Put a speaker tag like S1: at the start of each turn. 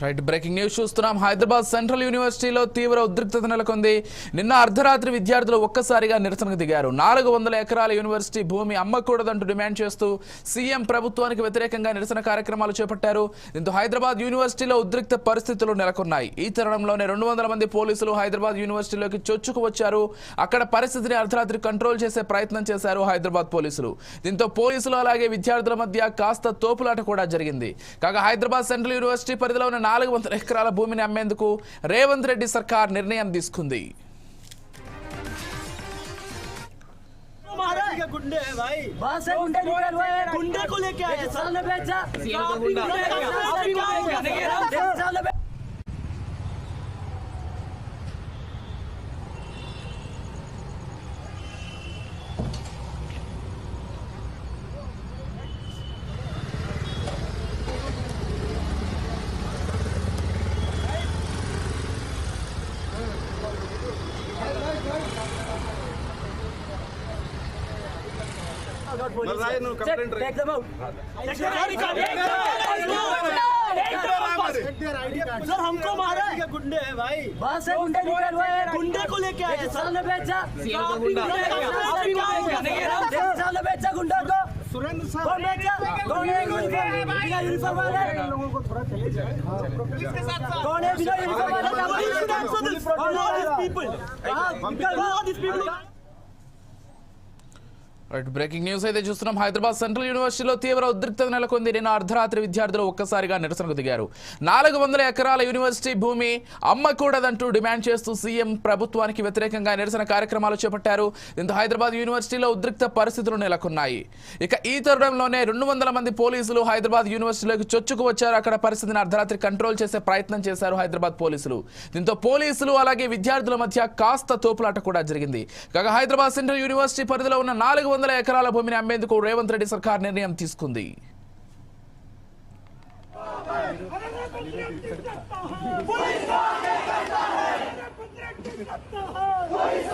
S1: Right breaking news చూస్తున్నాం. Hyderabad central యూనివర్సిటీలో తీవ్ర ఉద్రిక్తత నెలకొంది. నిన్న అర్ధరాత్రి విద్యార్థులు ఒక్కసారిగా నిరసనకు దిగారు. 400 ఎకరాల యూనివర్సిటీ భూమి అమ్మకూడదంటూ డిమాండ్ చేస్తూ సీఎం ప్రభుత్వానికి వ్యతిరేకంగా నిరసన కార్యక్రమాలు చేపట్టారు. దీంతో హైదరాబాద్ యూనివర్సిటీలో ఉద్రిక్త పరిస్థితులు నెలకొన్నాయి. ఈ తరుణంలోనే 200 మంది పోలీసులు హైదరాబాద్ యూనివర్సిటీలోకి చొచ్చుకు వచ్చారు. అక్కడ పరిస్థితిని అర్ధరాత్రి కంట్రోల్ చేసే ప్రయత్నం చేశారు హైదరాబాద్ పోలీసులు. దీంతో పోలీసులు అలాగే విద్యార్థుల మధ్య కాస్త తోపులాట కూడా జరిగింది. కాగా హైదరాబాద్ సెంట్రల్ యూనివర్సిటీ పరిధిలో ఉన్న 400 ఎకరాల భూమిని అమ్మేందుకు రేవంత్ రెడ్డి సర్కార్ నిర్ణయం తీసుకుంది.
S2: Take them out. सर हमको मारा है गुंडे है भाई बस है गुंडे निकल हुए गुंडे को लेके आए सर ने बेचा सर ने बेचा गुंडा को सुरेंद्र सर कौन बेचा कौन है गुंडे बिना यूनिफॉर्म वाले लोगों को थोड़ा चले जाए कौन है बिना यूनिफॉर्म वाले
S1: రైట్ బ్రేకింగ్ న్యూస్ అయితే చూస్తున్నాం. హైదరాబాద్ సెంట్రల్ యూనివర్సిటీలో తీవ్ర ఉద్రిక్తత నెలకొంది. నిన్న అర్ధరాత్రి విద్యార్థులు ఒక్కసారిగా నిరసనకు దిగారు. 400 ఎకరాల యూనివర్సిటీ భూమి అమ్మకూడదంటూ డిమాండ్ చేస్తూ సీఎం ప్రభుత్వానికి వ్యతిరేకంగా నిరసన కార్యక్రమాలు చేపట్టారు. దీంతో హైదరాబాద్ యూనివర్సిటీలో ఉద్రిక్త పరిస్థితులు నెలకొన్నాయి. ఇక ఈ తరుణంలోనే 200 మంది పోలీసులు హైదరాబాద్ యూనివర్సిటీలోకి చొచ్చుకు వచ్చారు. అక్కడ పరిస్థితిని అర్ధరాత్రి కంట్రోల్ చేసే ప్రయత్నం చేశారు హైదరాబాద్ పోలీసులు. దీంతో పోలీసులు అలాగే విద్యార్థుల మధ్య కాస్త తోపులాట కూడా జరిగింది. కాగా హైదరాబాద్ సెంట్రల్ యూనివర్సిటీ పరిధిలో ఉన్న 400 ఎకరాల భూమిని అమ్మేందుకు రేవంత్ రెడ్డి సర్కార్ నిర్ణయం తీసుకుంది.
S3: Police